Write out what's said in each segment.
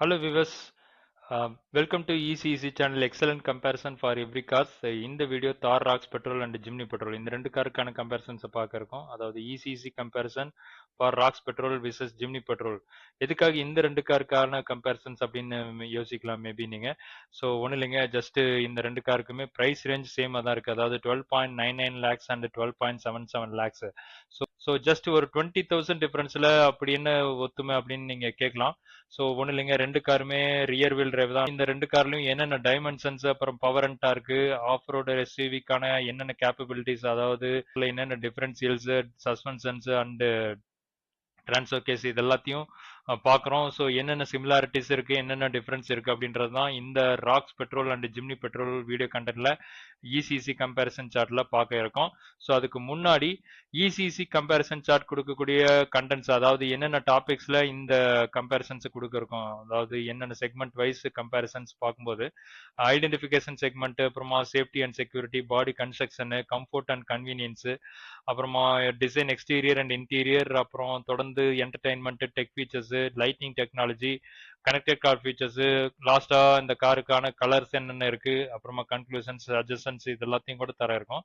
Hello viewers, welcome to ECEC channel excellent comparison for every cars. இந்த video Thar Roxx petrol and Jimny petrol இந்த ரெண்டு காருக்கான comparisons பார்க்க இருக்கோம். அதாவது ECEC comparison for Roxx petrol versus Jimny petrol. எதுக்காக இந்த ரெண்டு காருக்கான கம்பேரிசன்ஸ் அப்படின்னு யோசிக்கலாம் மேபி நீங்க. ஸோ ஒன்றும் இல்லைங்க, ஜஸ்ட் இந்த ரெண்டு காருக்குமே ப்ரைஸ் ரேஞ்ச் சேமாக தான் இருக்குது. அதாவது 12.99 lakhs and 12.77 lakhs. So just ஒரு 20,000 டிஃபரன்ஸில் அப்படி என்ன ஒத்துமை அப்படின்னு நீங்கள் கேட்கலாம். ஸோ ஒன்றும் இல்லைங்க, ரெண்டு காருமே ரியர் வீல் டிரைவ் தான். இந்த ரெண்டு கார்லையும் என்னென்ன டைமென்ஷன்ஸ் அப்புறம் power and torque off road எஸ்யூவிக்கான என்னென்ன கேப்பபிலிட்டிஸ், அதாவது என்னென்ன டிஃபரன்சியல்ஸ் சஸ்பென்ஷன்ஸ் அண்ட் டிரான்ஸ்ஓகேஸ் இது எல்லாத்தையும் பார்க்குறோம். ஸோ என்னென்ன சிமிலாரிட்டிஸ் இருக்கு, என்னென்ன டிஃபரன்ஸ் இருக்கு அப்படின்றது தான் இந்த Roxx petrol and Jimny petrol video கண்டென்ட்ல இசிசி கம்பேரிசன் சார்ட்ல பார்க்க இருக்கோம். ஸோ அதுக்கு முன்னாடி இசிசி கம்பேரிசன் சார்ட் கொடுக்கக்கூடிய கண்டென்ட்ஸ், அதாவது என்னென்ன டாபிக்ஸ்ல இந்த கம்பேரிசன்ஸ் கொடுக்க இருக்கோம், அதாவது என்னென்ன செக்மெண்ட் வைஸ் கம்பேரிசன்ஸ் பார்க்கும்போது ஐடென்டிஃபிகேஷன் செக்மெண்ட், அப்புறமா safety and security, body construction, comfort and convenience, அப்புறமா டிசைன் எக்ஸ்டீரியர் அண்ட் இன்டீரியர், அப்புறம் தொடர்ந்து entertainment, tech features, lightning technology, connected car features, லாஸ்டா இந்த காருக்கான கலர்ஸ் என்னென்ன இருக்கு, அப்புறமா கன்க்ளூஷன்ஸ், அட்ஜஸ்டன்ஸ் இது எல்லாத்தையும் கூட தர இருக்கும்.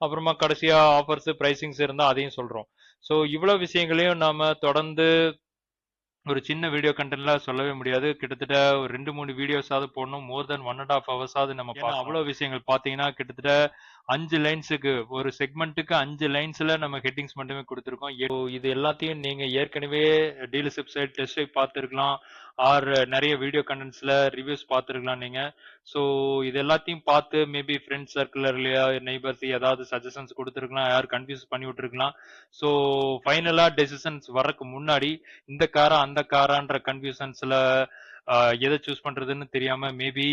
அப்புறமா கடைசியா ஆஃபர்ஸ், பிரைசிங்ஸ் இருந்தா அதையும் சொல்றோம். ஸோ இவ்வளவு விஷயங்களையும் நாம தொடர்ந்து ஒரு சின்ன வீடியோ கண்டென்ட்ல சொல்லவே முடியாது. கிட்டத்தட்ட ஒரு 2-3 வீடியோஸாவது போடணும். மோர் தென் 1.5 ஹவர்ஸாவது நம்ம பார்க்கணும். அவ்வளவு விஷயங்கள் பார்த்தீங்கன்னா கிட்டத்தட்ட 5 லைன்ஸுக்கு ஒரு செக்மெண்ட்டுக்கு 5 லைன்ஸ்ல நம்ம ஹெட்டிங்ஸ் மட்டுமே கொடுத்துருக்கோம். இது எல்லாத்தையும் நீங்க ஏற்கனவே டீலர்ஷிப் சைட் டெஸ்ட் ட்ரைவ் பார்த்துருக்கலாம், ஆர் நிறைய வீடியோ கண்டென்ட்ஸ்ல ரிவ்யூஸ் பார்த்துருக்கலாம் நீங்க. ஸோ இது எல்லாத்தையும் பார்த்து மேபி ஃப்ரெண்ட்ஸ் சர்க்கிள்லயா நெய்பர்ஸ் ஏதாவது சஜஷன்ஸ் கொடுத்துருக்கலாம், யார் கன்ஃபியூஸ் பண்ணி விட்டுருக்கலாம். ஸோ ஃபைனலா டெசிஷன்ஸ் வரக்கு முன்னாடி இந்த காரா அந்த காரான்ற கன்ஃபியூஷன்ஸ்ல எதை சூஸ் பண்றதுன்னு தெரியாம மேபி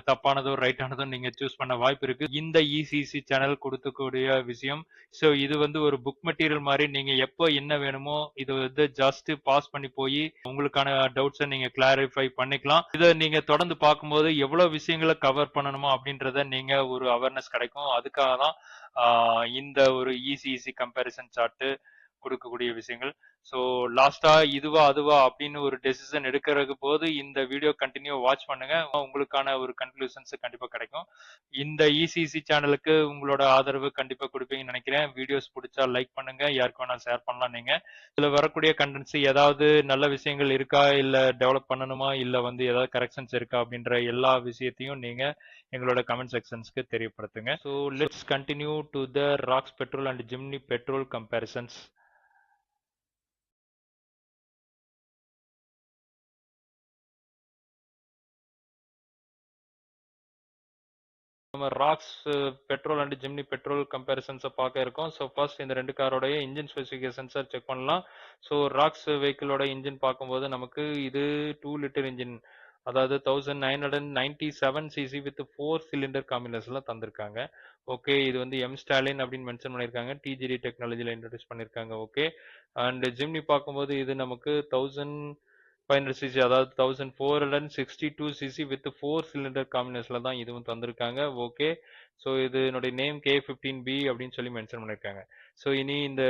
தப்பானதோ ரைட்டானதோ நீங்க சூஸ் பண்ண வாய்ப்பு இருக்கு. இந்த இசிசி சேனல் கொடுக்கக்கூடிய விஷயம். ஸோ இது வந்து ஒரு புக் மெட்டீரியல் மாதிரி, நீங்க எப்போ என்ன வேணுமோ இது வந்து ஜஸ்ட் பாஸ் பண்ணி போய் உங்களுக்கான டவுட்ஸை நீங்க கிளாரிஃபை பண்ணிக்கலாம். இதை நீங்க தொடர்ந்து பார்க்கும்போது எவ்வளவு விஷயங்களை கவர் பண்ணணுமோ அப்படின்றத நீங்க ஒரு அவேர்னஸ் கிடைக்கும். அதுக்காக தான் இந்த ஒரு ஈஸி கம்பேரிசன் சார்ட் கொடுக்கக்கூடிய விஷயங்கள். ஸோ லாஸ்டா இதுவா அதுவா அப்படின்னு ஒரு டெசிஷன் எடுக்கிறதுக்கு போது இந்த வீடியோ கண்டினியூ வாட்ச் பண்ணுங்க, உங்களுக்கான ஒரு கன்க்ளூஷன்ஸ் கண்டிப்பா கிடைக்கும். இந்த இசிசி சேனலுக்கு உங்களோட ஆதரவு கண்டிப்பா கொடுப்பீங்கன்னு நினைக்கிறேன். வீடியோஸ் பிடிச்சா லைக் பண்ணுங்க, யாருக்கு வேணா ஷேர் பண்ணலாம். நீங்க இதுல வரக்கூடிய கண்டென்ட்ஸ் ஏதாவது நல்ல விஷயங்கள் இருக்கா, இல்ல டெவலப் பண்ணணுமா, இல்ல வந்து ஏதாவது கரெக்ஷன்ஸ் இருக்கா அப்படின்ற எல்லா விஷயத்தையும் நீங்க எங்களோட கமெண்ட் செக்ஷன்ஸ்க்கு தெரியப்படுத்துங்க. So let's continue to the Roxx petrol and Jimny petrol comparisons. நம்ம Roxx petrol and Jimny petrol கம்பேரிசன்ஸை பார்க்க இருக்கோம். ஸோ ஃபர்ஸ்ட் இந்த ரெண்டு காரோடைய இன்ஜின் ஸ்பெசிஃபிகேஷன்ஸை செக் பண்ணலாம். ஸோ ராக்ஸ் வெஹிக்கிளோட இன்ஜின் பார்க்கும்போது நமக்கு இது 2 லிட்டர் இன்ஜின், அதாவது 1997 சிசி வித் 4 சிலிண்டர் காம்பினேஷன்ல தந்திருக்காங்க. ஓகே, இது வந்து எம் ஸ்டாலின் அப்படின்னு மென்ஷன் பண்ணியிருக்காங்க, டிஜிடி டெக்னாலஜியில் இன்ட்ரடியூஸ் பண்ணியிருக்காங்க. ஓகே, அண்ட் ஜிம்னி பார்க்கும்போது இது நமக்கு 1500 சிசி, அதாவது 1462 சிசி வித் 4 சிலிண்டர் காம்பினேஷன்ல தான் இதுவும் தந்திருக்காங்க. ஓகே, ஸோ இதனுடைய நேம் K15B அப்படின்னு சொல்லி மென்ஷன் பண்ணியிருக்காங்க. ஸோ இனி இந்த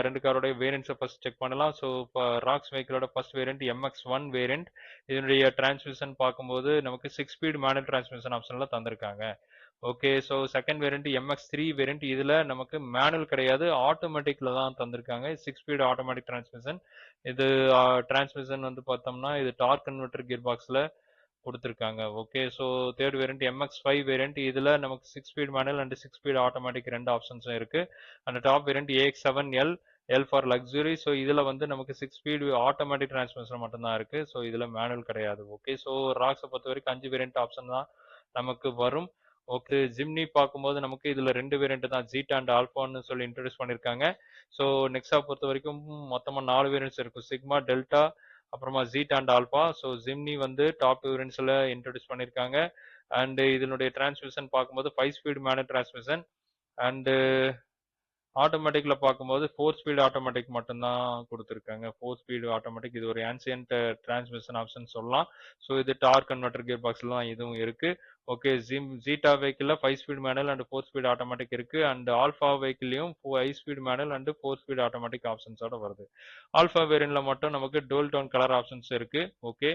ரெண்டு காரோட வேரியன்ட்ஸை ஃபர்ஸ்ட் செக் பண்ணலாம். ஸோ ராக்ஸ் வெஹிக்கிளோட ஃபர்ஸ்ட் வேரியன்ட் MX1 வேரியன்ட். இதனுடைய டிரான்ஸ்மிஷன் பார்க்கும்போது நமக்கு 6 ஸ்பீட் மேனுவல் டிரான்ஸ்மிஷன் ஆப்ஷன்ல தந்திருக்காங்க. Okay, so second variant MX3 variant, இதுல நமக்கு மேனுவல் கிடையாது, ஆட்டோமேட்டிக்ல தான் தந்திருக்காங்க. 6 ஸ்பீட் ஆட்டோமேட்டிக் டிரான்ஸ்மிஷன். இது டிரான்ஸ்மிஷன் வந்து பார்த்தோம்னா இது டார்க் கன்வெர்டர் கியர் பாக்ஸ்ல கொடுத்துருக்காங்க. Okay, so third variant MX5 variant, இதுல நமக்கு 6 speed manual and 6 speed automatic ரெண்டு ஆப்ஷன்ஸும் இருக்கு. அந்த top variant AX7L, L for luxury. So இதுல வந்து நமக்கு 6 ஸ்பீட் ஆட்டோமேட்டிக் டிரான்ஸ்மிஷன் மட்டும்தான் இருக்கு. ஸோ இதுல மேனுவல் கிடையாது. ஓகே, ஸோ ராக்ஸை பொறுத்த வரைக்கும் 5 வேரியன்ட் ஆப்ஷன் தான் நமக்கு வரும். ஓகே, ஜிம்னி பார்க்கும்போது நமக்கு இதுல 2 வேரியன்ட் தான், ஜீட்டா அண்ட் ஆல்பான்னு சொல்லி இன்ட்ரடியூஸ் பண்ணிருக்காங்க. ஸோ நெக்ஸா பொறுத்த வரைக்கும் மொத்தமா 4 வேரியன்ட்ஸ் இருக்கும், சிக்மா, டெல்டா, அப்புறமா ஜீட்டா அண்ட் ஆல்பா. ஸோ ஜிம்னி வந்து டாப் வேரியன்ட்ஸ்ல இன்ட்ரடியூஸ் பண்ணிருக்காங்க. அண்ட் இதனுடைய டிரான்ஸ்மிஷன் பார்க்கும்போது 5 ஸ்பீட் மேனுவல் டிரான்ஸ்மிஷன், அண்ட் ஆட்டோமேட்டிக்ல பார்க்கும்போது 4 ஸ்பீட் ஆட்டோமேட்டிக் மட்டும்தான் கொடுத்துருக்காங்க. 4 ஸ்பீட் ஆட்டோமேட்டிக், இது ஒரு ஆன்சியன்ட் டிரான்ஸ்மிஷன் ஆப்ஷன் சொல்லலாம். ஸோ இது டார்க் கன்வெர்டர் கியர் பாக்ஸ்ல தான் இதுவும் இருக்கு. ஓகே, ஜீட்டா வெஹிக்கிள்ல 5 speed manual and 4 speed automatic இருக்கு. அண்ட் ஆல்ஃபா வெஹிக்கிள்லயும் 5 speed manual and 4 speed automatic ஆப்ஷன்ஸோட வருது. ஆல்ஃபா வேரியன்ட்ல மட்டும் நமக்கு டோல் டோன் கலர் ஆப்ஷன்ஸ் இருக்கு. Okay,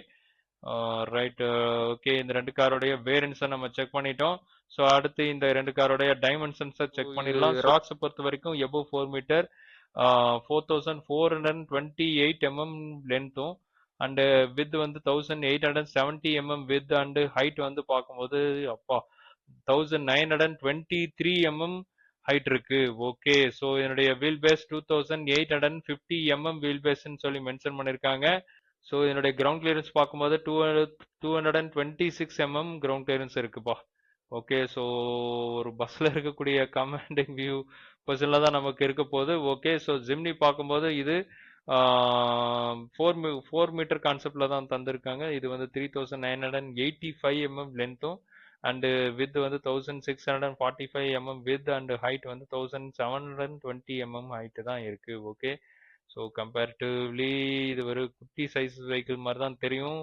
right. ஓகே, இந்த ரெண்டு காரோடைய வேரியன்ஸை நம்ம செக் பண்ணிட்டோம். ஸோ அடுத்து இந்த ரெண்டு காரோடைய டைமென்ஷன்ஸை செக் பண்ணிடலாம். ராக்ஸை பொறுத்த வரைக்கும் எபோ 4 மீட்டர் 4428 mm லென்த்தும் அண்ட் வித் வந்து 1870 mm வித் அண்ட் ஹைட் வந்து பார்க்கும்போது அப்பா 1923 mm ஹைட் இருக்கு. ஓகே, ஸோ என்னுடைய வீல் பேஸ் 2850 mm வீல் பேஸ்ன்னு சொல்லி மென்ஷன் பண்ணியிருக்காங்க. ஸோ என்னுடைய கிரவுண்ட் கிளியரன்ஸ் பார்க்கும்போது 226 mm கிரவுண்ட் கிளியரன்ஸ் இருக்குப்பா. ஓகே, ஸோ ஒரு பஸ்ல இருக்கக்கூடிய கமாண்டிங் வியூ பொசிஷன்ல தான் நமக்கு இருக்க போகுது. ஓகே, ஸோ ஜிம்னி பார்க்கும்போது இது 4 மீட்டர் கான்செப்ட்ல தான் தந்திருக்காங்க. இது வந்து 3985 mm லென்த்தும் அண்ட் வித் வந்து 1645 mm வித் அண்ட் ஹைட் வந்து 1720 mm ஹைட் தான் இருக்கு. ஓகே, ஸோ கம்பேரிட்டிவ்லி இது ஒரு குட்டி சைஸ் வெஹிக்கிள் மாதிரி தான் தெரியும்.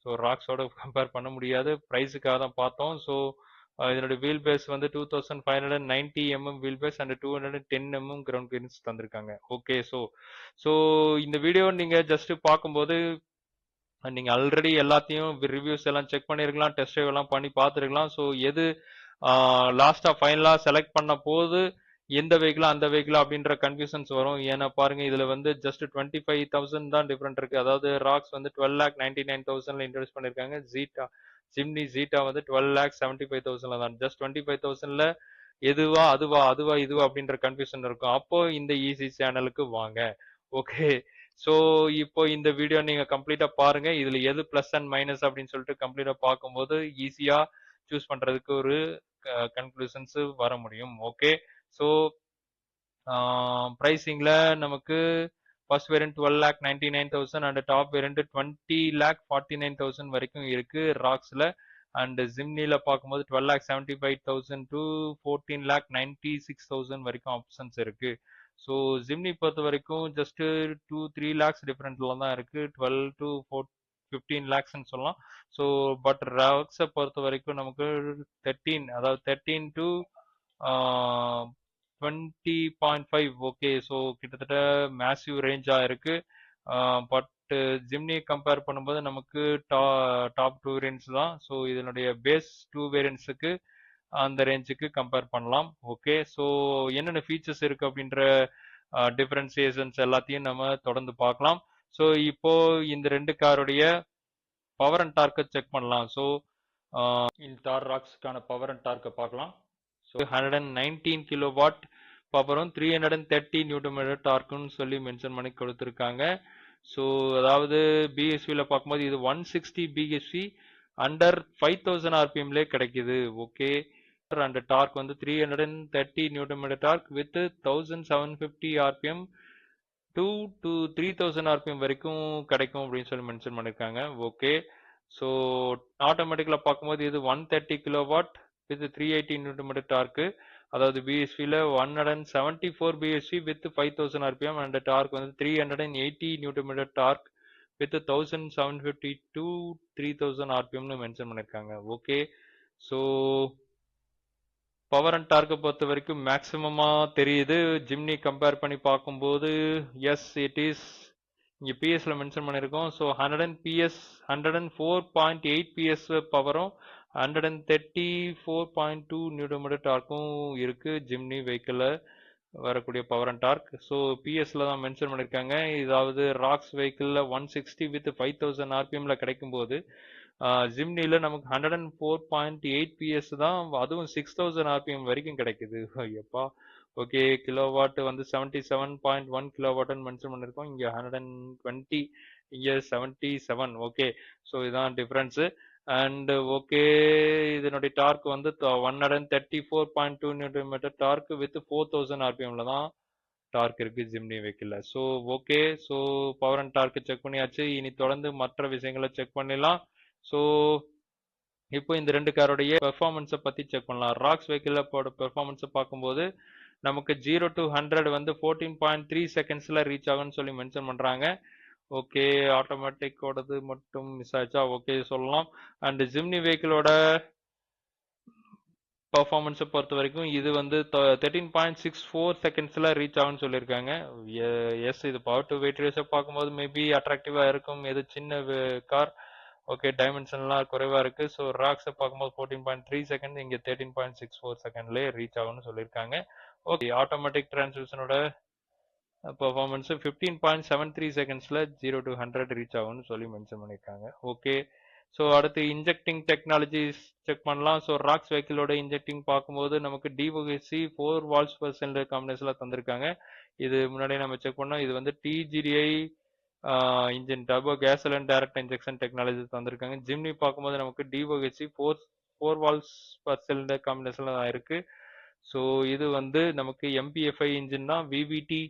ஸோ ராக்ஸோட கம்பேர் பண்ண முடியாது. ப்ரைஸுக்காக தான் பார்த்தோம். ஸோ இதனுடைய வீல் பேஸ் வந்து 2590 mm wheel base and 210 mm ground clearance தந்திருக்காங்க. ஓகே, ஸோ இந்த வீடியோ நீங்க ஜஸ்ட் பார்க்கும்போது நீங்க ஆல்ரெடி எல்லாத்தையும் ரிவ்யூஸ் எல்லாம் செக் பண்ணிருக்கலாம், டெஸ்ட் ட்ரைவ் எல்லாம் பண்ணி பார்த்துருக்கலாம். ஸோ எது லாஸ்டா ஃபைனலா செலக்ட் பண்ண போது எந்த வெஹிக்கிளா அந்த வெஹிக்கிளா அப்படின்ற கன்ஃபியூஷன்ஸ் வரும். ஏன்னா பாருங்க, இதுல வந்து ஜஸ்ட் 25,000 தான் டிஃபரெண்ட் இருக்கு. அதாவது ராக்ஸ் வந்து 12,99,000 இன்ட்ரோடியூஸ் பண்ணிருக்காங்க. ஜிம்னி ஜீட்டா வந்து 12,75,000 தான். ஜஸ்ட் 25,000ல எதுவா அதுவா இதுவா அப்படின்ற கன்ஃபியூஷன் இருக்கும். அப்போ இந்த ஈஸி சேனலுக்கு வாங்க. ஓகே, ஸோ இப்போ இந்த வீடியோ நீங்க கம்ப்ளீட்டா பாருங்க. இதுல எது பிளஸ் அண்ட் மைனஸ் அப்படின்னு சொல்லிட்டு கம்ப்ளீட்டா பார்க்கும்போது ஈஸியா சூஸ் பண்றதுக்கு ஒரு கன்க்ளூஷன்ஸ் வர முடியும். ஓகே, ஸோ ப்ரைசிங்ல நமக்கு first variant 12,99,000 and top variant 20,49,000 வரைக்கும் இருக்கு ராக்ஸ்ல. அண்ட் ஜிம்னில பார்க்கும்போது 12,75,000 டு 14,96,000 வரைக்கும் ஆப்ஷன்ஸ் இருக்கு. ஸோ ஜிம்னி பொறுத்த வரைக்கும் ஜஸ்ட் 2-3 lakhs டிஃபரெண்ட்ல தான் இருக்கு. 12 to 15 lakhsன்னு சொல்லலாம். ஸோ பட் ராக்ஸை பொறுத்த வரைக்கும் நமக்கு 13 to 20.5. ஓகே, ஸோ கிட்டத்தட்ட மேசிவ் ரேஞ்சா இருக்கு. பட் ஜிம்னி கம்பேர் பண்ணும்போது நமக்கு டாப் 2 வேரியன்ட்ஸ் தான். ஸோ இதனுடைய பேஸ் 2 வேரியன்ட்ஸுக்கு அந்த ரேஞ்சுக்கு கம்பேர் பண்ணலாம். ஓகே, ஸோ என்னென்ன ஃபீச்சர்ஸ் இருக்கு அப்படின்ற டிஃபரன்சியேஷன்ஸ் எல்லாத்தையும் நம்ம தொடர்ந்து பார்க்கலாம். ஸோ இப்போ இந்த ரெண்டு காருடைய பவர் அண்ட் டார்க்கை செக் பண்ணலாம். ஸோ இந்த தார் ராக்ஸ்க்கான பவர் அண்ட் டார்க்கை பார்க்கலாம். ஸோ 119 கிலோவாட் பவரும் 330 நியூட்டன் மீட்டர் டார்க்குன்னு சொல்லி மென்ஷன் பண்ணி கொடுத்துருக்காங்க. ஸோ அதாவது பிஎஸ்வில பார்க்கும்போது இது 160 பிஎஸ்வி அண்டர் 5000 ஆர்பிஎம்லே கிடைக்குது. ஓகே, அண்ட் டார்க் வந்து 330 newton metre torque with 1750 RPM 2 to 3000 RPM வரைக்கும் கிடைக்கும் அப்படின்னு சொல்லி மென்ஷன் பண்ணிருக்காங்க. ஓகே, ஸோ ஆட்டோமேட்டிக்ல பார்க்கும்போது இது 130 kilowatt with 380 newton metre torque. அதாவது பிஎஸ்வில 174 பிஎஸ்வி வித் 5000 ஆர்பிஎம் அண்ட் டார்க் வந்து 380 newton metre torque with 1750 to 3000 ஆர்பிஎம்னு மென்ஷன் பண்ணிருக்காங்க. ஓகே, ஸோ பவர் அண்ட் டார்க்கை பொறுத்த வரைக்கும் மேக்சிமமா தெரியுது. ஜிம்னி கம்பேர் பண்ணி பார்க்கும்போது எஸ் இட் இஸ் இங்க பிஎஸ்ல மென்ஷன் பண்ணிருக்கோம். ஸோ 104.8 பிஎஸ் பவரும் 134.2 நியூட்டன் மீட்டர் டார்க்கும் இருக்கு ஜிம்னி வெஹிக்கிள் வரக்கூடிய பவர் அண்ட் டார்க். ஸோ பிஎஸ்ல தான் மென்ஷன் பண்ணிருக்காங்க. இதாவது ராக்ஸ் வெஹிக்கிள்ல 160 வித் 5000 ஆர்பிஎம்ல கிடைக்கும் போது ஜிம்னில நமக்கு 104.8 பிஎஸ் தான், அதுவும் 6000 ஆர்பிஎம் வரைக்கும் கிடைக்குது. எப்பா, ஓகே, கிலோவாட் வந்து 77.1 கிலோவாட்னு மென்ஷன் பண்ணிருக்கோம். இங்க 120, இங்க 77. ஓகே, ஸோ இதுதான் டிஃபரன்ஸ். அண்ட் ஓகே, இதனுடைய டார்க் வந்து 134.2 நியூட்டன் மீட்டர் டார்க் வித் 4000 ஆர்பிஎம்ல தான் டார்க் இருக்கு ஜிம்னி வெஹிக்கிள்ல. So okay, so power and torque check பண்ணியாச்சு. இனி தொடர்ந்து மற்ற விஷயங்களை செக் பண்ணிடலாம். ஸோ இப்போ இந்த ரெண்டு காரோடைய பெர்ஃபார்மன்ஸை பத்தி செக் பண்ணலாம். ராக்ஸ் வெஹிக்கிள் பெர்ஃபார்மன்ஸை பார்க்கும்போது நமக்கு 0 to 100 வந்து 14.3 செகண்ட்ஸ்ல ரீச் ஆகும்னு சொல்லி மென்ஷன் பண்றாங்க. ஓகே, ஆட்டோமேட்டிக்கோடது மட்டும் மிஸ் ஆச்சா? ஓகே சொல்லலாம். அண்ட் ஜிம்னி வெஹிக்கிளோட பர்ஃபார்மன்ஸை பொறுத்த வரைக்கும் இது வந்து 13.64 செகண்ட்ஸ்ல ரீச் ஆகும்னு சொல்லியிருக்காங்க. எஸ், இது பவர் டு வெயிட் ரேஷியோ பார்க்கும்போது மேபி அட்ராக்டிவா இருக்கும். இது சின்ன கார். ஓகே, டைமென்ஷன்லாம் குறைவா இருக்கு. ஸோ ராக்ஸை பார்க்கும்போது 14.3 செகண்ட், இங்கே 13.64 செகண்ட்லேயே ரீச் ஆகும்னு சொல்லியிருக்காங்க. ஓகே, ஆட்டோமேட்டிக் டிரான்ஸ்மிஷனோட பெர்ஃபார்மன்ஸ் 15.73 செகண்ட்ஸ்ல 0 to 100 ரீச் ஆகும்னு சொல்லி மென்ஷன் பண்ணியிருக்காங்க. ஓகே, ஸோ அடுத்து இன்ஜெக்டிங் டெக்னாலஜிஸ் செக் பண்ணலாம். ஸோ ராக்ஸ் வெஹிக்கிளோட இன்ஜெக்டிங் பார்க்கும்போது நமக்கு டிஓஹெச்சி 4 வால்ஸ் பர் சிலிண்டர் காம்பினேஷன்ல தந்திருக்காங்க. இது முன்னாடியே நம்ம செக் பண்ணோம். இது வந்து TGDI engine turbo gasoline direct injection technology தந்திருக்காங்க. ஜிம்னி பார்க்கும்போது நமக்கு டிஓஹெச்சி 4 வால்ஸ் பர் சிலிண்டர் காம்பினேஷன்ல தான் இருக்கு. ஸோ இது வந்து நமக்கு எம்பிஎஃப்ஐ இன்ஜின் தான், விவிடி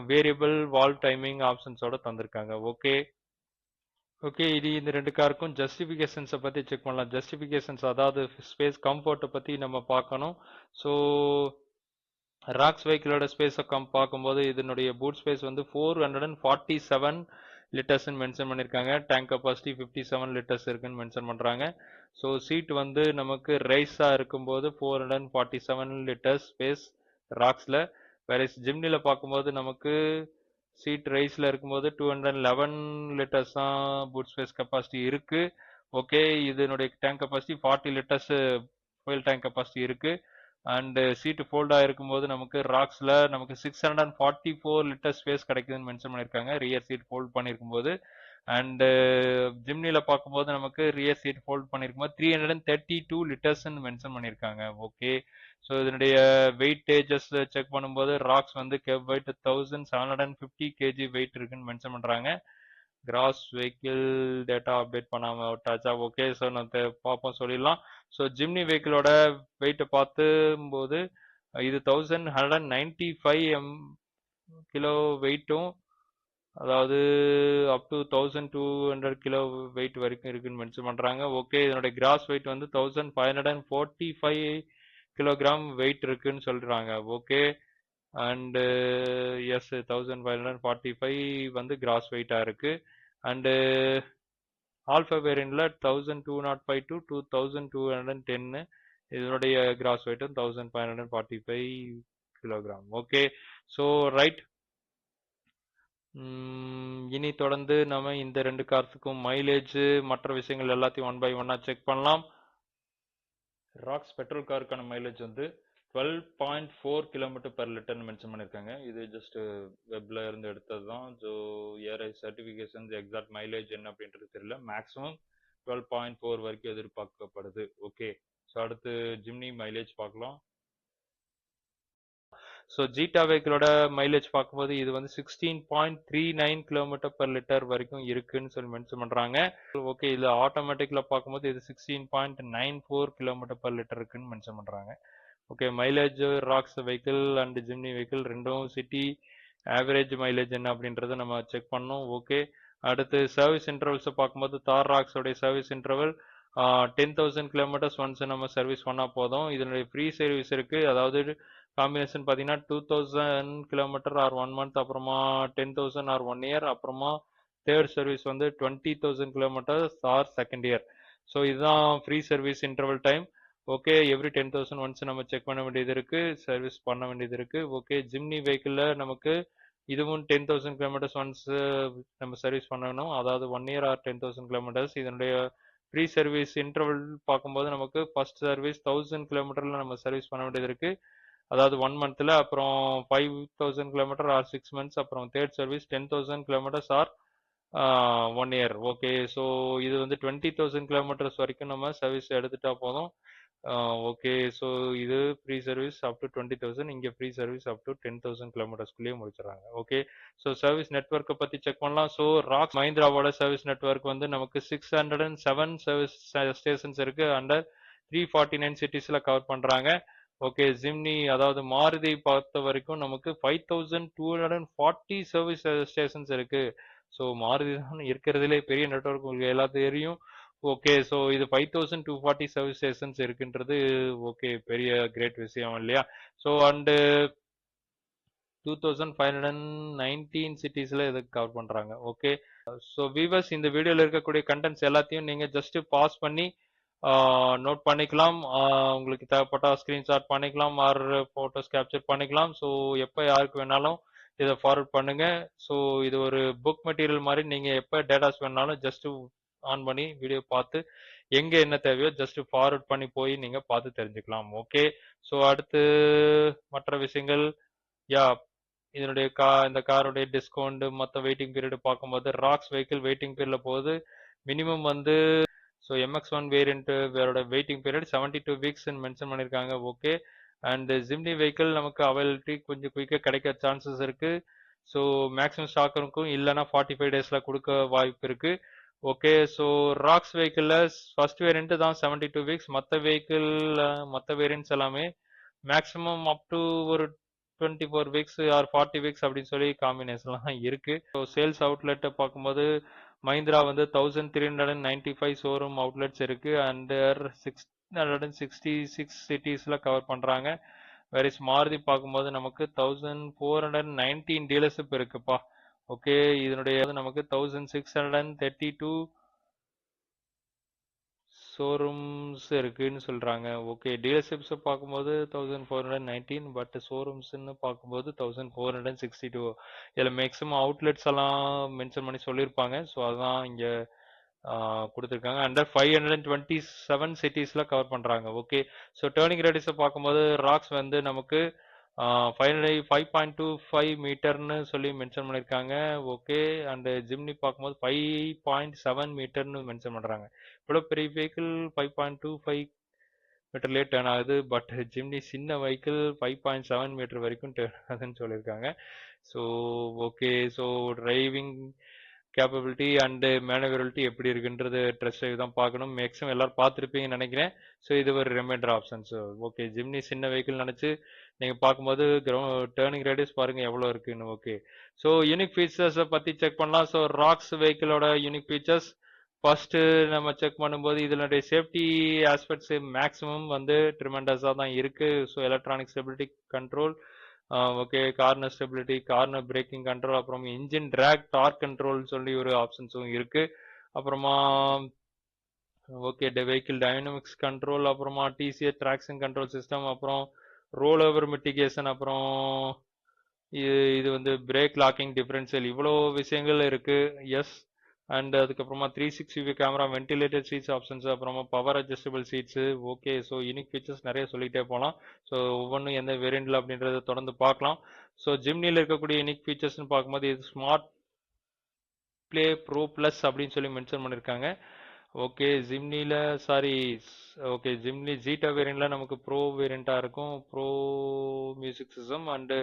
வேரியபிள் வால்வ் டைமிங் ஆப்ஷன்ஸோட தந்திருக்காங்க. ஓகே ஓகே, இது இந்த ரெண்டு காருக்கும் ஜஸ்டிஃபிகேஷன்ஸை பற்றி செக் பண்ணலாம். ஜஸ்டிஃபிகேஷன்ஸ் அதாவது ஸ்பேஸ் கம்ஃபர்ட்டை பற்றி நம்ம பார்க்கணும். ஸோ ராக்ஸ் வெஹிக்கிளோட ஸ்பேஸை பார்க்கும்போது இதனுடைய பூட் ஸ்பேஸ் வந்து 447 லிட்டர்ஸ்ன்னு மென்ஷன் பண்ணியிருக்காங்க. டேங்க் கெப்பாசிட்டி 57 லிட்டர்ஸ் இருக்குன்னு மென்ஷன் பண்ணுறாங்க. ஸோ சீட் வந்து நமக்கு ரைஸாக இருக்கும்போது 447 லிட்டர்ஸ் ஸ்பேஸ் ராக்ஸில், வேற ஜிம்னியில் பார்க்கும்போது நமக்கு சீட் ரைஸில் இருக்கும்போது 211 லிட்டர்ஸ் தான் பூட் ஸ்பேஸ் கெப்பாசிட்டி இருக்கு. ஓகே, இதனுடைய tank capacity 40 litres fuel tank capacity இருக்கு. அண்ட் சீட்டு ஃபோல்டாக இருக்கும்போது நமக்கு ராக்ஸில் நமக்கு 644 லிட்டர் ஸ்பேஸ் கிடைக்குதுன்னு மென்ஷன் பண்ணியிருக்காங்க ரியர் சீட் ஃபோல்ட் பண்ணியிருக்கும் போது. அண்ட் ஜிம்னியில் பார்க்கும்போது நமக்கு ரியர் சீட் ஃபோல்ட் பண்ணியிருக்கும்போது 332 லிட்டர்ஸ்ன்னு மென்ஷன் பண்ணியிருக்காங்க. ஓகே, ஸோ இதனுடைய வெயிட்டேஜஸ் செக் பண்ணும்போது ராக்ஸ் வந்து கெப் வெயிட் 1750 kg வெயிட் இருக்குன்னு மென்ஷன் பண்ணுறாங்க. கிராஸ் வெஹிக்கிள் டேட்டா அப்டேட் பண்ணாமல் விட்டாச்சா? ஓகே, ஸோ நம்ம பார்ப்போம் சொல்லிடலாம். ஸோ ஜிம்னி வெஹிக்கிளோட வெயிட்டை பார்த்தும்போது இது 1195 கிலோ வெயிட்டும், அதாவது அப் டு 1200 கிலோ வெயிட் வரைக்கும் இருக்குன்னு மென்ஷன் பண்ணுறாங்க. ஓகே, இதனுடைய கிராஸ் வெயிட் வந்து 1545 கிலோகிராம் வெயிட் இருக்குன்னு சொல்கிறாங்க. ஓகே, அண்டு எஸ் 1545 வந்து கிராஸ் வெயிட்டாக இருக்கு. அண்டு ஆல்ஃபா வேரியன்ட்ல 1205 to 2210 இதனுடைய கிராஸ் வெயிட்டும் 1545 கிலோகிராம். Okay, so right. இனி தொடர்ந்து நம்ம இந்த ரெண்டு கார்ஸுக்கும் மைலேஜ் மற்ற விஷயங்கள் எல்லாத்தையும் 1 by 1 செக் பண்ணலாம். ராக்ஸ் பெட்ரோல் காருக்கான மைலேஜ் வந்து 12.4 கிலோமீட்டர் பெர் லிட்டர்னு மென்ஷன் பண்ணியிருக்காங்க. இது ஜஸ்ட் வெப்ல இருந்து எடுத்தது தான். So ARI certifications exact mileage என்ன அப்படின்றது தெரியல. மேக்ஸிமம் 12.4 வரைக்கும் எதிர்பார்க்கப்படுது. ஓகே, ஸோ அடுத்து ஜிம்னி மைலேஜ் பார்க்கலாம். ஸோ ஜீட்டா வெஹிக்கிளோட மைலேஜ் பார்க்கும்போது இது வந்து 16.39 கிலோமீட்டர் பெர் லிட்டர் வரைக்கும் இருக்குன்னு சொல்லி மென்ஷன் பண்ணுறாங்க. ஓகே, இதில் ஆட்டோமேட்டிக்கில் பார்க்கும்போது இது 16.94 கிலோமீட்டர் பெர் லிட்டர் இருக்குன்னு மென்ஷன் பண்ணுறாங்க. Okay, mileage rocks vehicle and Jimny vehicle ரெண்டும் சிட்டி ஆவரேஜ் மைலேஜ் என்ன அப்படின்றத நம்ம செக் பண்ணோம். ஓகே, அடுத்து சர்வீஸ் இன்டர்வல்ஸை பார்க்கும்போது தார் ராக்ஸோடைய சர்வீஸ் இன்டர்வல் 10,000 கிலோமீட்டர்ஸ் ஒன்ஸ் நம்ம சர்வீஸ் பண்ணால் போதும். இதனுடைய ஃப்ரீ சர்வீஸ் இருக்குது. அதாவது காம்பினேஷன் பார்த்தீங்கன்னா 2000 கிலோமீட்டர் ஆர் 1 மந்த், அப்புறமா 10,000 ஆர் 1 இயர், அப்புறமா தேர்ட் சர்வீஸ் வந்து 20,000 kilometres or second year. So இதுதான் free service interval time. Okay, every 10,000 once நம்ம செக் பண்ண வேண்டியது இருக்கு, சர்வீஸ் பண்ண வேண்டியது இருக்கு. ஓகே, ஜிம்னி வெஹிக்கிளில் நமக்கு இதுவும் 10,000 கிலோமீட்டர்ஸ் ஒன்ஸ் நம்ம சர்வீஸ் பண்ணணும், அதாவது 1 இயர் ஆர் 10,000 கிலோமீட்டர்ஸ். இதனுடைய ஃப்ரீ சர்வீஸ் இன்டர்வல் பார்க்கும்போது நமக்கு ஃபர்ஸ்ட் சர்வீஸ் 1000 கிலோமீட்டர்ல நம்ம சர்வீஸ் பண்ண வேண்டியது இருக்கு, அதாவது 1 மந்த்ல, அப்புறம் 5,000 கிலோமீட்டர் ஆர் 6 மந்த்ஸ், அப்புறம் third service 10,000 kilometres or 1 year. Okay, so இது வந்து 20,000 கிலோமீட்டர்ஸ் வரைக்கும் நம்ம சர்வீஸ் எடுத்துட்டா போதும். ஓகே, ஸோ இது ஃப்ரீ சர்வீஸ் அப் டு 20,000, இங்கே ஃப்ரீ சர்வீஸ் அப் டு 10,000 கிலோமீட்டர்ஸ்குள்ளேயே முடிச்சிடறாங்க. ஓகே, ஸோ சர்வீஸ் நெட்ஒர்க்கை பற்றி செக் பண்ணலாம். ஸோ ராக்ஸ் மஹிந்திராவோட சர்வீஸ் நெட்ஒர்க் வந்து நமக்கு 607 சர்வீஸ் ஸ்டேஷன்ஸ் இருக்கு, அண்டர் 349 சிட்டிஸில் கவர் பண்ணுறாங்க. ஓகே, ஜிம்னி அதாவது மாருதி பார்த்த வரைக்கும் நமக்கு 5,240 சர்வீஸ் ஸ்டேஷன்ஸ் இருக்கு. ஸோ மாருதி தான் இருக்கிறதுலே பெரிய நெட்ஒர்க், உங்களுக்கு எல்லாத்தையும் தெரியும். ஓகே, ஸோ இது 5,240 சர்வீஸ் ஸ்டேஷன்ஸ் இருக்குன்றது ஓகே பெரிய கிரேட் விஷயம் இல்லையா? ஸோ அண்டு 2,519 சிட்டிஸில் இதை கவர் பண்ணுறாங்க. ஓகே, ஸோ வீவர்ஸ் இந்த வீடியோவில் இருக்கக்கூடிய கண்டென்ட்ஸ் எல்லாத்தையும் நீங்கள் ஜஸ்ட் பாஸ் பண்ணி நோட் பண்ணிக்கலாம். உங்களுக்கு தேவைப்பட்டா ஸ்க்ரீன்ஷாட் பண்ணிக்கலாம் ஆர் ஃபோட்டோஸ் கேப்சர் பண்ணிக்கலாம். ஸோ எப்போ யாருக்கு வேணாலும் இதை ஃபார்வர்ட் பண்ணுங்க. ஸோ இது ஒரு புக் மெட்டீரியல் மாதிரி, நீங்கள் எப்போ டேட்டாஸ் வேணாலும் ஜஸ்ட் ஆன் பண்ணி வீடியோ பார்த்து எங்க என்ன தேவையோ ஜஸ்ட் ஃபார்வர்ட் பண்ணி போய் நீங்க பார்த்து தெரிஞ்சுக்கலாம். ஓகே, ஸோ அடுத்து மற்ற விஷயங்கள், யா இதனுடைய இந்த காருடைய டிஸ்கவுண்ட் மொத்த வெயிட்டிங் பீரியட் பார்க்கும்போது ராக்ஸ் வெஹிக்கிள் வெயிட்டிங் பீரியட்ல போகுது. மினிமம் வந்து ஸோ MX1 வேரியன்ட் வேறோட வெயிட்டிங் பீரியட் 72 வீக்ஸ் மென்ஷன் பண்ணியிருக்காங்க. ஓகே, அண்ட் ஜிம்னி வெஹிக்கிள் நமக்கு அவைலபிலிட்டி கொஞ்சம் குயிக்காக கிடைக்க சான்சஸ் இருக்கு. ஸோ மேக்ஸிமம் ஸ்டாக் இருக்கும், இல்லைன்னா 45 டேஸ்ல கொடுக்க வாய்ப்பு இருக்கு. ஓகே, ஸோ ராக்ஸ் வெஹிக்கிள்ல ஃபர்ஸ்ட் வேரியன்ட் தான் 72 வீக்ஸ், மற்ற வேரியன்ட்ஸ் எல்லாமே மேக்ஸிமம் அப் டு ஒரு 24 வீக்ஸ் ஆர் 40 வீக்ஸ் அப்படின்னு சொல்லி காம்பினேஷன்லாம் இருக்கு. ஸோ சேல்ஸ் அவுட்லெட்டை பார்க்கும்போது மஹிந்திரா வந்து 1395 ஷோரூம் அவுட்லெட்ஸ் இருக்கு, அண்டர் 666 சிட்டிஸ்ல கவர் பண்றாங்க. வேற மாருதி பார்க்கும்போது நமக்கு 1419 டீலர்ஷிப் இருக்குப்பா. ஓகே, இதனுடைய நமக்கு 1632 ஷோரூம்ஸ் இருக்குன்னு சொல்றாங்க. ஓகே, டீலர்ஷிப்ஸ் பார்க்கும்போது 1419, பட் ஷோரூம்ஸ்ன்னு பார்க்கும்போது 1462. இதில் மேக்ஸிமம் அவுட்லெட்ஸ் எல்லாம் மென்ஷன் பண்ணி சொல்லியிருப்பாங்க. ஸோ அதான் இங்க கொடுத்துருக்காங்க. அண்டர் 527 சிட்டிஸ்ல கவர் பண்றாங்க. ஓகே, ஸோ டேர்னிங் ரேடியஸை பார்க்கும்போது ராக்ஸ் வந்து நமக்கு 5.25 மீட்டர்னு சொல்லி மென்ஷன் பண்ணியிருக்காங்க. ஓகே, அண்ட் ஜிம்னி பார்க்கும்போது 5.7 மீட்டர்னு மென்ஷன் பண்றாங்க. இவ்வளோ பெரிய வெஹிக்கிள் 5.25 மீட்டர்லேயே டேர்ன் ஆகுது, பட் ஜிம்னி சின்ன வெஹிக்கிள் 5.7 மீட்டர் வரைக்கும் டேர்ன் ஆகுதுன்னு சொல்லியிருக்காங்க. So okay, so driving capability and manoeuvrability எப்படி இருக்குன்றது ட்ரெஸ் ட்ரைவ் தான் பார்க்கணும். மேக்ஸிமம் எல்லாரும் பார்த்துருப்பீங்கன்னு நினைக்கிறேன். ஸோ இது ஒரு ரிமைண்டர் ஆப்ஷன்ஸ். ஓகே, ஜிம்னி சின்ன வெஹிக்கிள் நினச்சி நீங்கள் பார்க்கும்போது டேர்னிங் ரேடியஸ் பாருங்க எவ்வளோ இருக்குன்னு. ஓகே, ஸோ யூனிக் ஃபீச்சர்ஸை பற்றி செக் பண்ணலாம். ஸோ ராக்ஸ் வெஹிக்கிளோட யூனிக் ஃபீச்சர்ஸ் ஃபர்ஸ்ட் நம்ம செக் பண்ணும்போது இதனுடைய சேஃப்டி ஆஸ்பெக்ட்ஸ் மேக்ஸிமம் வந்து ட்ரிமெண்டஸாக தான் இருக்கு. So electronic stability control, okay, corner stability, corner braking control, அப்புறம் இன்ஜின் டிராக் டார்க் கண்ட்ரோல் சொல்லி ஒரு ஆப்ஷன்ஸும் இருக்கு. அப்புறமா ஓகே, வெஹிக்கிள் டைனமிக்ஸ் கண்ட்ரோல், அப்புறமா டிசிஎஸ் ட்ராக்ஷன் கண்ட்ரோல் சிஸ்டம், அப்புறம் ரோல் ஓவர் மிட்டிகேஷன், அப்புறம் இது வந்து பிரேக் லாக்கிங் டிஃபரன்ஷியல், இவ்வளோ விஷயங்கள் இருக்கு. எஸ், அண்ட் அதுக்கப்புறமா 360 கேமரா, வென்டிலேட்டட் சீட்ஸ் ஆப்ஷன்ஸ், அப்புறமா power adjustable seats. Okay, so unique features நிறைய சொல்லிகிட்டே போகலாம். ஸோ ஒவ்வொன்றும் எந்த வேரியண்டில் அப்படின்றத தொடர்ந்து பார்க்கலாம். ஸோ ஜிம்னியில் இருக்கக்கூடிய யூனிக் ஃபீச்சர்ஸ்னு பார்க்கும்போது இது ஸ்மார்ட் ப்ளே ப்ரோ ப்ளஸ் அப்படின்னு சொல்லி மென்ஷன் பண்ணியிருக்காங்க. ஓகே, ஜிம்னி ஜீட்டா வேரியண்ட்ல நமக்கு ப்ரோ வேரியண்டாக இருக்கும், ப்ரோ மியூசிக் சிஸ்டம், அண்டு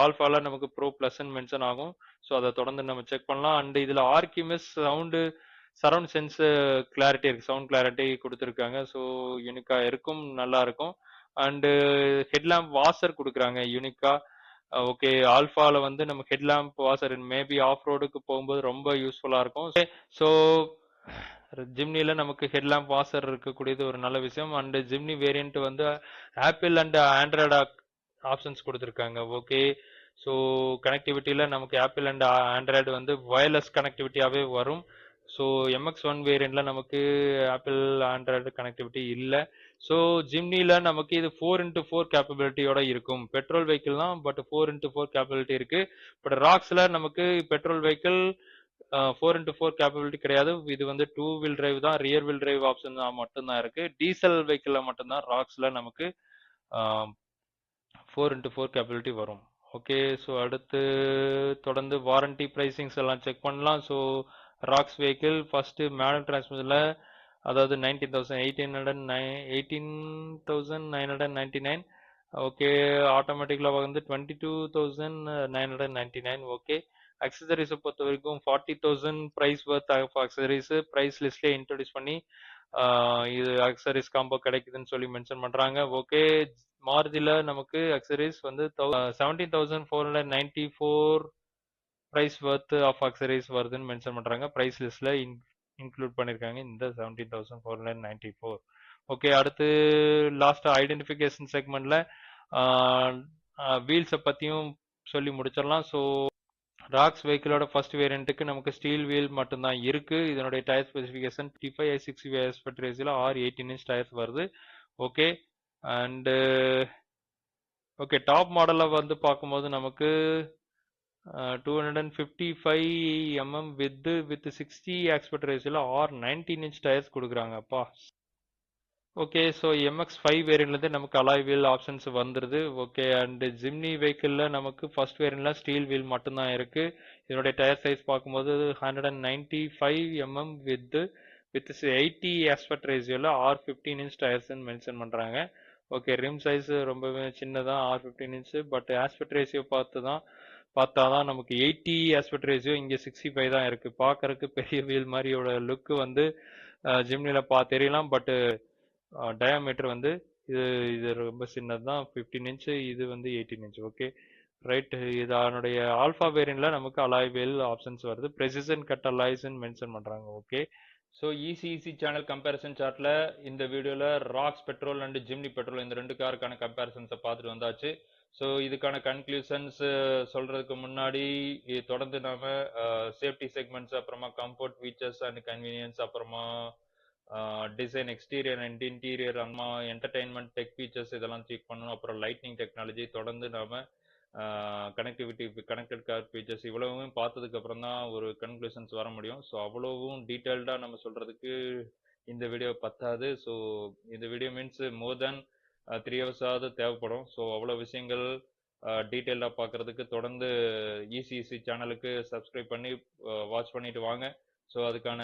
ஆல்ஃபால நமக்கு ப்ரோ ப்ளஸ்ன்னு மென்ஷன் ஆகும். ஸோ அதை தொடர்ந்து நம்ம செக் பண்ணலாம். அண்ட் இதில் ஆர்கியூஎஸ் சரவுண்ட் சென்ஸ் கிளாரிட்டி இருக்கு, சவுண்ட் கிளாரிட்டி கொடுத்துருக்காங்க. ஸோ யூனிக்கா இருக்கும், நல்லா இருக்கும். அண்டு ஹெட்லாம்ப் வாசர் கொடுக்குறாங்க யூனிக்கா. ஓகே, ஆல்ஃபால வந்து நம்ம ஹெட்லாம்ப் வாசர் மேபி ஆஃப் ரோடுக்கு போகும்போது ரொம்ப யூஸ்ஃபுல்லா இருக்கும். ஸோ ஜிம்னில நமக்கு ஹெட்லாம்ப் வாசர் இருக்கக்கூடியது ஒரு நல்ல விஷயம். அண்ட் ஜிம்னி வேரியன்ட் வந்து ஆப்பிள் அண்ட் ஆண்ட்ராய்டு ஆப்ஷன்ஸ் கொடுத்துருக்காங்க. ஓகே, ஸோ கனெக்டிவிட்டியில் நமக்கு ஆப்பிள் அண்ட் ஆண்ட்ராய்டு வந்து வயர்லெஸ் கனெக்டிவிட்டியாகவே வரும். ஸோ MX1 வேரியண்ட்ல நமக்கு ஆப்பிள் ஆண்ட்ராய்டு கனெக்டிவிட்டி இல்லை. ஸோ ஜிம்னியில் நமக்கு இது 4x4 கேப்பபிலிட்டியோட இருக்கும். பெட்ரோல் வெஹிக்கிள் தான், பட் 4x4 கேப்பபிலிட்டி இருக்கு. பட் ராக்ஸ்ல நமக்கு பெட்ரோல் வெஹிக்கிள் 4x4 கேப்பபிலிட்டி கிடையாது. இது வந்து 2 வீல் டிரைவ் தான், ரியர் வீல் டிரைவ் ஆப்ஷன் தான் மட்டும்தான் இருக்கு. டீசல் வெஹிக்கிள்ல மட்டும்தான் ராக்ஸ்ல நமக்கு 4x4 கேப்பபிலிட்டி வரும். ஓகே, ஸோ அடுத்து தொடர்ந்து வாரண்டி பிரைசிங்ஸ் எல்லாம் செக் பண்ணலாம். So Roxx vehicle first manual டிரான்ஸ்மிஷன்ல, அதாவது 18,999. ஓகே, ஆட்டோமேட்டிக்ல வந்து 22,999. ஓகே, அக்சசரிஸை பொறுத்த வரைக்கும் 40,000 price worth of accessories price லிஸ்ட்ல இன்ட்ரோடியூஸ் பண்ணி இது அக்சசரிஸ் காம்போ கிடைக்குதுன்னு சொல்லி மென்ஷன் பண்றாங்க. ஓகே, மாருதில நமக்கு அக்சசரிஸ் வந்து 17,494 பிரைஸ் வர்த் ஆஃப் அக்சசரிஸ் வருதுன்னு மென்ஷன் பண்றாங்க. பிரைஸ் லிஸ்ட்ல இன்க்ளூட் பண்ணிருக்காங்க இந்த 17,494. ஓகே, அடுத்து லாஸ்ட் ஐடென்டிஃபிகேஷன் செக்மெண்ட்ல வீல்ஸை பத்தியும் சொல்லி முடிச்சிடலாம். ஸோ ராக்ஸ் வெஹிக்கிளோட ஃபர்ஸ்ட் வேரியண்ட்டுக்கு நமக்கு ஸ்டீல் வீல் மட்டும்தான் இருக்கு. இதனுடைய டயர் ஸ்பெசிஃபிகேஷன் 55/60 ரேஷியோல R18 இன்ச் டயர்ஸ் வருது. ஓகே, அண்ட் ஓகே, டாப் மாடல்ல வந்து பார்க்கும்போது நமக்கு 255 mm with 60 aspect ratio or 19 inch tires கொடுக்குறாங்க அப்பா. ஓகே, ஸோ MX5 வேரியன்ட்லேருந்து நமக்கு அலாய் வீல் ஆப்ஷன்ஸ் வந்துடுது. ஓகே, அண்ட் ஜிம்னி வெஹிக்கிளில் நமக்கு ஃபர்ஸ்ட் வேரியன்ட்ல ஸ்டீல் வீல் மட்டும்தான் இருக்கு. இதனுடைய டயர் சைஸ் பார்க்கும்போது 195 mm வித் 80 ஆஸ்பெக்ட் ரேஷியோவில் R15 இன்ச் டயர்ஸ்ன்னு மென்ஷன் பண்ணுறாங்க. ஓகே, ரிம் சைஸ் ரொம்பவே சின்னதான் R15 inch, but aspect ratio பார்த்தாதான் நமக்கு 80 ஆஸ்பெக்ட் ரேஷியோ, இங்கே 65 தான் இருக்கு. பார்க்கறதுக்கு பெரிய வீல் மாதிரியோட லுக்கு வந்து ஜிம்னியில் தெரியலாம், பட் டயாமீட்டர் வந்து இது ரொம்ப சின்னது தான், 15 இன்ச், இது வந்து 18 இன்ச். ஓகே ரைட், இதனுடைய ஆல்ஃபா வேரியன்ட்ல நமக்கு அலாய் வீல் ஆப்ஷன்ஸ் வருது. ப்ரெசிஷன் கட் அலாய்ஸ்ன்னு மென்ஷன் பண்றாங்க. Okay, so easy channel comparison சார்ட்ல இந்த வீடியோல Roxx petrol and Jimny petrol இந்த ரெண்டு காருக்கான கம்பேரிசன்ஸை பார்த்துட்டு வந்தாச்சு. ஸோ இதுக்கான கன்க்ளூஷன்ஸ் சொல்றதுக்கு முன்னாடி தொடர்ந்து நாம சேஃப்டி செக்மெண்ட்ஸ், அப்புறமா கம்ஃபர்ட் ஃபீச்சர்ஸ் அண்ட் கன்வீனியன்ஸ், அப்புறமா டிசைன், எக்ஸ்டீரியர் அண்ட் இன்டீரியர், அம்மா என்டர்டைன்மெண்ட், டெக் ஃபீச்சர்ஸ் இதெல்லாம் செக் பண்ணணும். அப்புறம் லைட்னிங் டெக்னாலஜி, தொடர்ந்து நாம கனெக்டிவிட்டி, கனெக்டட் கார் ஃபீச்சர்ஸ் இவ்வளவும் பார்த்ததுக்கு அப்புறம் தான் ஒரு கன்க்ளூஷன்ஸ் வர முடியும். ஸோ அவ்வளவும் டீட்டெயில்டாக நம்ம சொல்றதுக்கு இந்த வீடியோ பத்தாது. ஸோ இந்த வீடியோ மீன்ஸ் மோர் தேன் 3 hours ஆகுது தேவைப்படும். ஸோ அவ்வளோ விஷயங்கள் டீட்டெயில்டாக பார்க்கறதுக்கு தொடர்ந்து ஈசி சேனலுக்கு சப்ஸ்கிரைப் பண்ணி வாட்ச் பண்ணிட்டு வாங்க. ஸோ அதுக்கான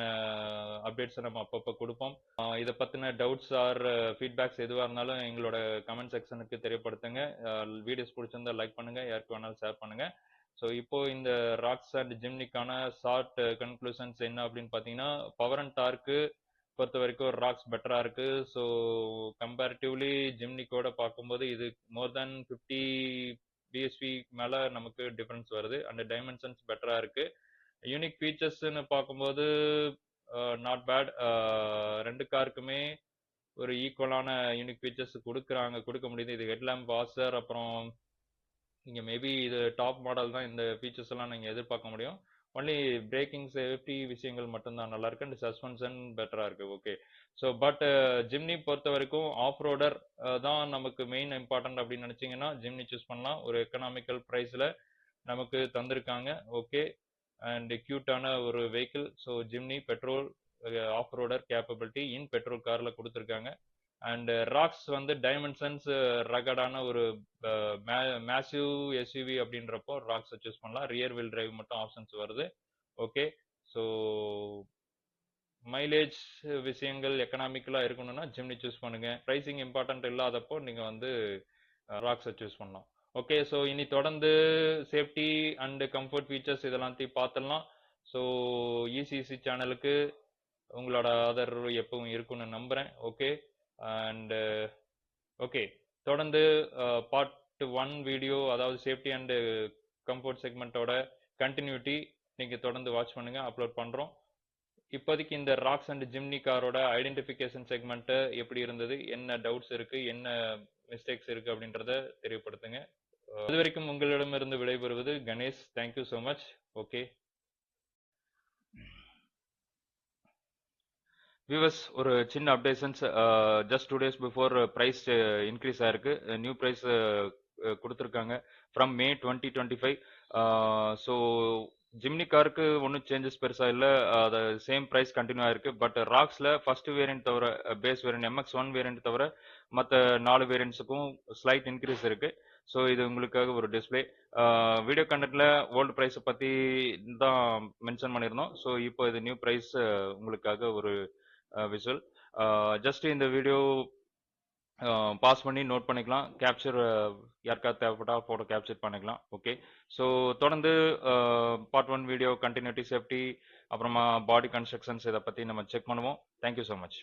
அப்டேட்ஸை நம்ம அப்பப்போ கொடுப்போம். இதை பற்றின டவுட்ஸ் ஆர் ஃபீட்பேக்ஸ் எதுவாக இருந்தாலும் எங்களோட கமெண்ட் செக்ஷனுக்கு தெரியப்படுத்துங்க. வீடியோஸ் பிடிச்சிருந்தா லைக் பண்ணுங்க, யாருக்கு வேணாலும் ஷேர் பண்ணுங்க. ஸோ இப்போ இந்த ராக்ஸ் அண்ட் ஜிம்னிக்கான ஷார்ட் கன்க்ளூஷன்ஸ் என்ன அப்படின்னு பார்த்தீங்கன்னா, பவர் அண்ட் டார்க்கு பொறுத்த வரைக்கும் ராக்ஸ் பெட்டராக இருக்கு. ஸோ கம்பேரிட்டிவ்லி ஜிம்னிக்கோட பார்க்கும்போது இது மோர் தேன் 50 பிஎஸ்பி மேலே நமக்கு டிஃபரன்ஸ் வருது. அண்ட் டைமென்ஷன்ஸ் பெட்டராக இருக்கு. யூனிக் ஃபீச்சர்ஸ்ன்னு பார்க்கும்போது நாட் பேட். ரெண்டு காருக்குமே ஒரு ஈக்குவலான யூனிக் ஃபீச்சர்ஸ் கொடுக்க முடியுது. இது ஹெட்லாம்ப், வாஷர், அப்புறம் நீங்கள் மேபி இது டாப் மாடல் தான், இந்த ஃபீச்சர்ஸ் எல்லாம் நீங்கள் எதிர்பார்க்க முடியும். ஒன்லி பிரேக்கிங் சேஃப்டி விஷயங்கள் மட்டும்தான் நல்லா இருக்கு. அண்ட் சஸ்பென்ஷன் பெட்டரா இருக்கு. ஓகே, ஸோ பட் ஜிம்னி பொறுத்த வரைக்கும் ஆஃப் ரோடர் தான் நமக்கு மெயின் இம்பார்ட்டன்ட் அப்படின்னு நினைச்சீங்கன்னா ஜிம்னி சூஸ் பண்ணலாம். ஒரு எக்கனாமிக்கல் ப்ரைஸ்ல நமக்கு தந்திருக்காங்க. ஓகே, அண்ட் கியூட்டான ஒரு vehicle. So Jimny petrol of rotor capability in petrol கார்ல கொடுத்துருக்காங்க. அண்ட் ராக்ஸ் வந்து டைமென்ஷன்ஸ் ரகடான ஒரு மேசிவ் எஸ்யூவி அப்படின்றப்போ ராக்ஸை சூஸ் பண்ணலாம். ரியர் வீல் டிரைவ் மட்டும் ஆப்ஷன்ஸ் வருது. ஓகே, ஸோ மைலேஜ் விஷயங்கள் எக்கனாமிக்கலா இருக்கணும்னா ஜிம்னி சூஸ் பண்ணுங்க. ப்ரைசிங் இம்பார்ட்டன்ட் இல்லாதப்போ நீங்க வந்து ராக்ஸை சூஸ் பண்ணலாம். ஓகே, ஸோ இனி தொடர்ந்து சேஃப்டி அண்ட் கம்ஃபர்ட் ஃபீச்சர்ஸ் இதெல்லாத்தையும் பார்த்துடலாம். ஸோ ஈசிசி சேனலுக்கு உங்களோட ஆதரவு எப்பவும் இருக்குன்னு நம்புறேன். ஓகே, அண்ட் ஓகே, தொடர்ந்து பார்ட் 1 வீடியோ, அதாவது சேஃப்டி அண்ட் கம்ஃபர்ட் செக்மெண்ட்டோட கண்டினியூட்டி நீங்க தொடர்ந்து வாட்ச் பண்ணுங்க, அப்லோட் பண்றோம். இப்போதைக்கு இந்த ராக்ஸ் அண்ட் ஜிம்னி காரோட ஐடென்டிஃபிகேஷன் செக்மெண்ட் எப்படி இருந்தது, என்ன டவுட்ஸ் இருக்கு, என்ன மிஸ்டேக்ஸ் இருக்கு அப்படின்றத தெரியப்படுத்துங்க. அது வரைக்கும் உங்களிடமிருந்து விடைபெறுவது Ganesh. Thank you so much. Okay viewers, ஒரு சின்ன updations. Just 2 days before price increase ஆயிருக்கு. நியூ ப்ரைஸ் கொடுத்துருக்காங்க ஃப்ரம் May 2025. ஸோ ஜிம்னி காருக்கு ஒன்றும் சேஞ்சஸ் பெருசாக இல்லை, அது சேம் ப்ரைஸ் கண்டினியூ ஆயிருக்கு. பட் ராக்ஸில் ஃபர்ஸ்ட் வேரியன்ட் தவிர, பேஸ் வேரியன்ட் MX1 வேரியன்ட் தவிர மற்ற 4 வேரியன்ட்ஸுக்கும் ஸ்லைட் இன்க்ரீஸ் இருக்கு. ஸோ இது உங்களுக்காக ஒரு டிஸ்பிளே. வீடியோ கண்டென்ட்ல ஓல்டு ப்ரைஸை பற்றி தான் மென்ஷன் பண்ணியிருந்தோம். ஸோ இப்போ இது நியூ ப்ரைஸ் உங்களுக்காக ஒரு விஷுவல். ஜஸ்ட் இந்த வீடியோ பாஸ் பண்ணி நோட் பண்ணிக்கலாம். கேப்சர் யாருக்காவது தேவைப்பட்டா ஃபோட்டோ கேப்சர் பண்ணிக்கலாம். ஓகே, ஸோ தொடர்ந்து பார்ட் 1 வீடியோ கண்டினியூட்டி, சேஃப்டி, அப்புறமா பாடி கன்ஸ்ட்ரக்ஷன்ஸ் இதை பற்றி நம்ம செக் பண்ணுவோம். Thank you so much.